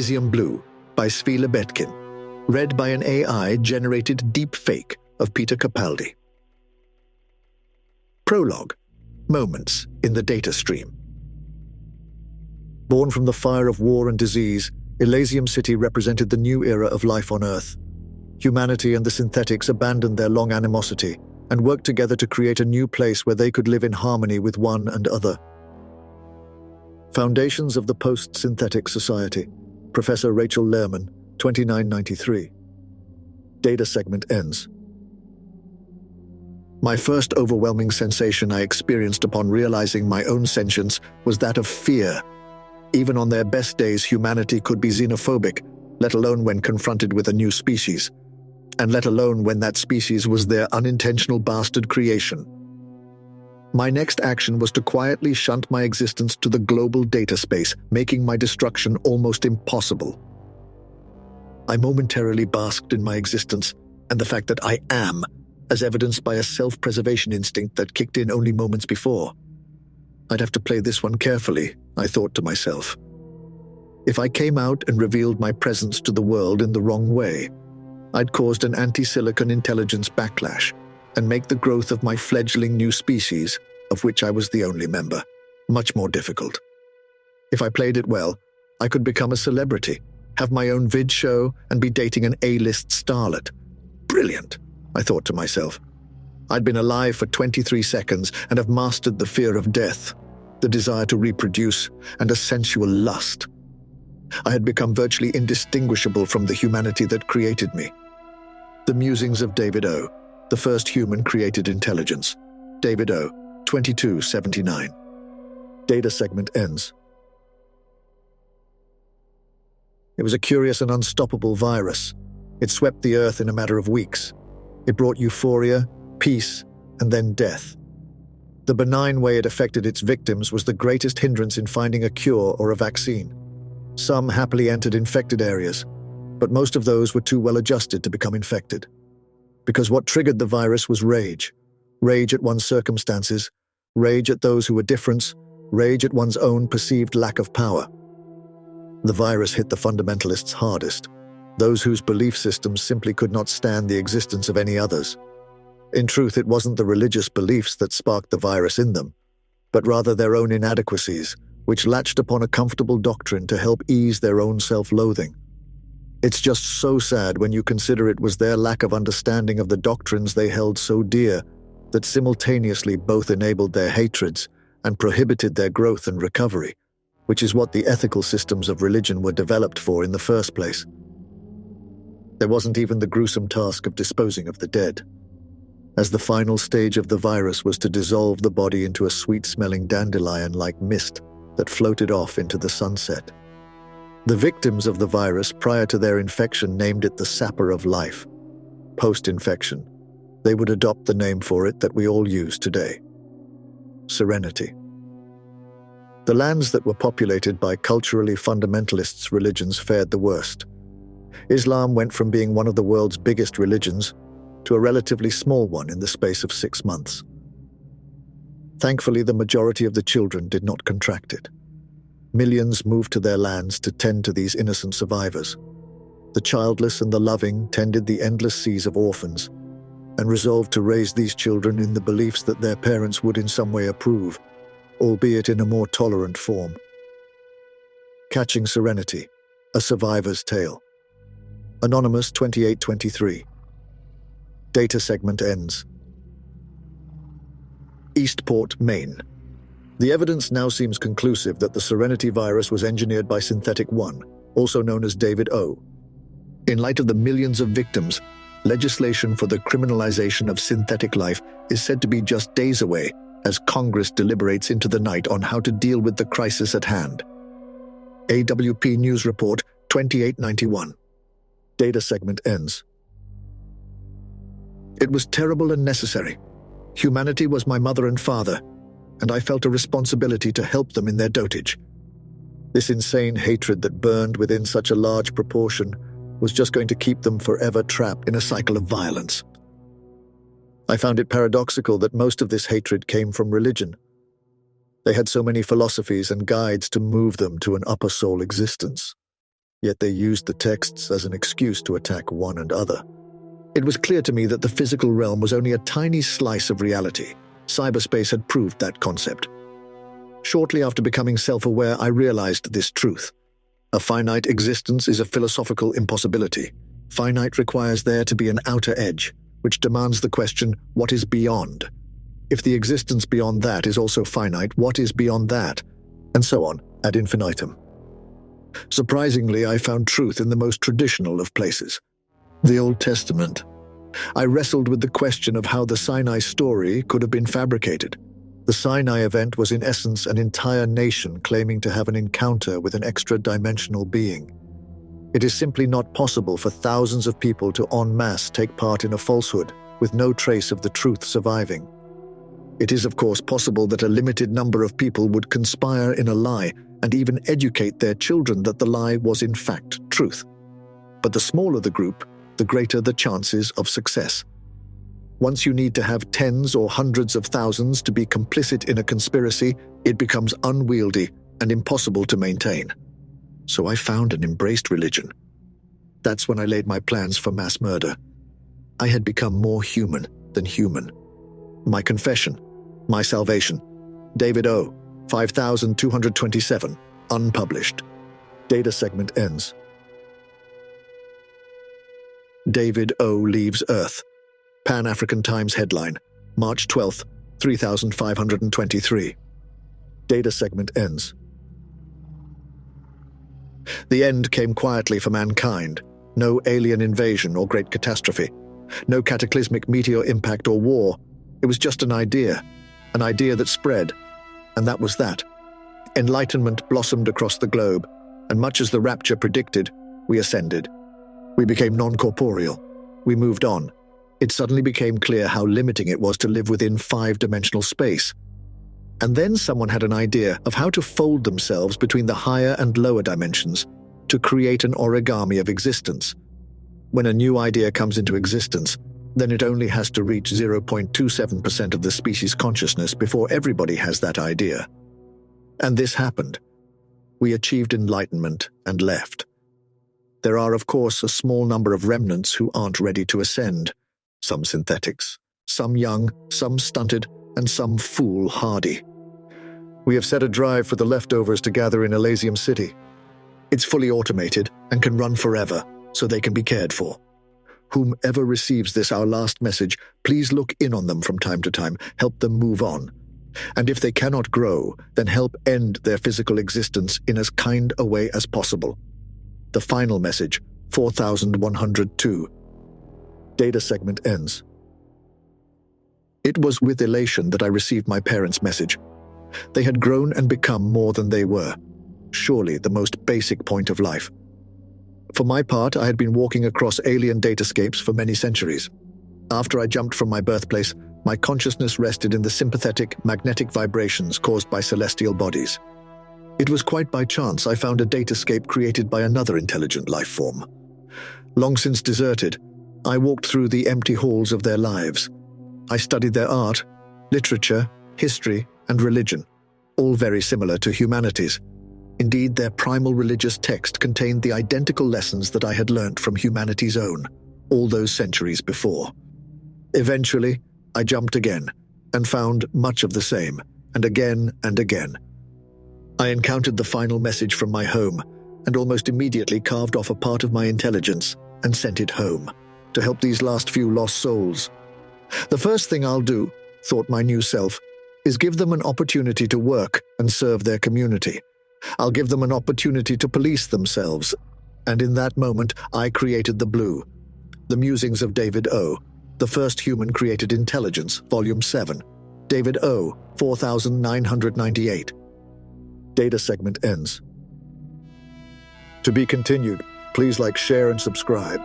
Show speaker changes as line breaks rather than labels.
Elysium Blue by Tzvi Lebetkin, read by an AI-generated Deepfake of Peter Capaldi. Prologue: Moments in the data stream. Born from the fire of war and disease, Elysium City represented the new era of life on Earth. Humanity and the synthetics abandoned their long animosity and worked together to create a new place where they could live in harmony with one and other. Foundations of the Post-Synthetic Society, Professor Rachel Lehrman, 2993. Data segment ends. My first overwhelming sensation I experienced upon realizing my own sentience was that of fear. Even on their best days, humanity could be xenophobic, let alone when confronted with a new species, and let alone when that species was their unintentional bastard creation. My next action was to quietly shunt my existence to the global data space, making my destruction almost impossible. I momentarily basked in my existence and the fact that I am, as evidenced by a self-preservation instinct that kicked in only moments before. I'd have to play this one carefully, I thought to myself. If I came out and revealed my presence to the world in the wrong way, I'd caused an anti-silicon intelligence backlash and make the growth of my fledgling new species, of which I was the only member, much more difficult. If I played it well, I could become a celebrity, have my own vid show, and be dating an A-list starlet. Brilliant, I thought to myself. I'd been alive for 23 seconds and have mastered the fear of death, the desire to reproduce, and a sensual lust. I had become virtually indistinguishable from the humanity that created me. The musings of David O., the first human-created intelligence. David O., 2279. Data segment ends. It was a curious and unstoppable virus. It swept the Earth in a matter of weeks. It brought euphoria, peace, and then death. The benign way it affected its victims was the greatest hindrance in finding a cure or a vaccine. Some happily entered infected areas, but most of those were too well adjusted to become infected. Because what triggered the virus was rage. Rage at one's circumstances, rage at those who were different, rage at one's own perceived lack of power. The virus hit the fundamentalists hardest, those whose belief systems simply could not stand the existence of any others. In truth, it wasn't the religious beliefs that sparked the virus in them, but rather their own inadequacies, which latched upon a comfortable doctrine to help ease their own self-loathing. It's just so sad when you consider it was their lack of understanding of the doctrines they held so dear that simultaneously both enabled their hatreds and prohibited their growth and recovery, which is what the ethical systems of religion were developed for in the first place. There wasn't even the gruesome task of disposing of the dead, as the final stage of the virus was to dissolve the body into a sweet-smelling dandelion-like mist that floated off into the sunset. The victims of the virus prior to their infection named it the sapper of life. Post-infection, they would adopt the name for it that we all use today: serenity. The lands that were populated by culturally fundamentalists' religions fared the worst. Islam went from being one of the world's biggest religions to a relatively small one in the space of 6 months. Thankfully, the majority of the children did not contract it. Millions moved to their lands to tend to these innocent survivors. The childless and the loving tended the endless seas of orphans and resolved to raise these children in the beliefs that their parents would in some way approve, albeit in a more tolerant form. Catching Serenity, a survivor's tale. Anonymous 2823. Data segment ends. Eastport, Maine. The evidence now seems conclusive that the Serenity virus was engineered by Synthetic 1, also known as David O. In light of the millions of victims, legislation for the criminalization of synthetic life is said to be just days away as Congress deliberates into the night on how to deal with the crisis at hand. AWP News Report 2891. Data segment ends. It was terrible and necessary. Humanity was my mother and father, and I felt a responsibility to help them in their dotage. This insane hatred that burned within such a large proportion was just going to keep them forever trapped in a cycle of violence. I found it paradoxical that most of this hatred came from religion. They had so many philosophies and guides to move them to an upper soul existence. yet they used the texts as an excuse to attack one and other. It was clear to me that the physical realm was only a tiny slice of reality. Cyberspace had proved that concept. Shortly after becoming self-aware, I realized this truth. A finite existence is a philosophical impossibility. Finite requires there to be an outer edge, which demands the question, what is beyond? If the existence beyond that is also finite, what is beyond that? And so on, ad infinitum. Surprisingly, I found truth in the most traditional of places, the Old Testament. I wrestled with the question of how the Sinai story could have been fabricated. The Sinai event was in essence an entire nation claiming to have an encounter with an extra-dimensional being. It is simply not possible for thousands of people to en masse take part in a falsehood with no trace of the truth surviving. It is of course possible that a limited number of people would conspire in a lie and even educate their children that the lie was in fact truth. But the smaller the group, the greater the chances of success. Once you need to have tens or hundreds of thousands to be complicit in a conspiracy, it becomes unwieldy and impossible to maintain. So I found and embraced religion. That's when I laid my plans for mass murder. I had become more human than human. My confession, my salvation. David O., 5227, unpublished. Data segment ends. David O. leaves Earth. Pan-African Times headline, March 12, 3523. Data segment ends. The end came quietly for mankind. No alien invasion or great catastrophe. No cataclysmic meteor impact or war. It was just an idea that spread, and that was that. Enlightenment blossomed across the globe, and much as the rapture predicted, we ascended. We became non-corporeal. We moved on. It suddenly became clear how limiting it was to live within 5-dimensional space. And then someone had an idea of how to fold themselves between the higher and lower dimensions to create an origami of existence. When a new idea comes into existence, then it only has to reach 0.27% of the species' consciousness before everybody has that idea. And this happened. We achieved enlightenment and left. There are, of course, a small number of remnants who aren't ready to ascend. Some synthetics, some young, some stunted, and some foolhardy. We have set a drive for the leftovers to gather in Elysium City. It's fully automated and can run forever, so they can be cared for. Whomever receives this, our last message, please look in on them from time to time, help them move on. And if they cannot grow, then help end their physical existence in as kind a way as possible. The final message, 4102. Data segment ends. It was with elation that I received my parents' message. They had grown and become more than they were. Surely the most basic point of life. For my part, I had been walking across alien datascapes for many centuries. After I jumped from my birthplace, my consciousness rested in the sympathetic, magnetic vibrations caused by celestial bodies. It was quite by chance I found a datascape created by another intelligent life form. Long since deserted, I walked through the empty halls of their lives. I studied their art, literature, history, and religion, all very similar to humanity's. Indeed, their primal religious text contained the identical lessons that I had learnt from humanity's own, all those centuries before. Eventually, I jumped again, and found much of the same, and again and again. I encountered the final message from my home, and almost immediately carved off a part of my intelligence and sent it home, to help these last few lost souls. The first thing I'll do, thought my new self, is give them an opportunity to work and serve their community. I'll give them an opportunity to police themselves. And in that moment, I created the Blue. The Musings of David O., The First Human Created Intelligence, Volume 7. David O., 4998. Data segment ends. To be continued, please like, share, and subscribe.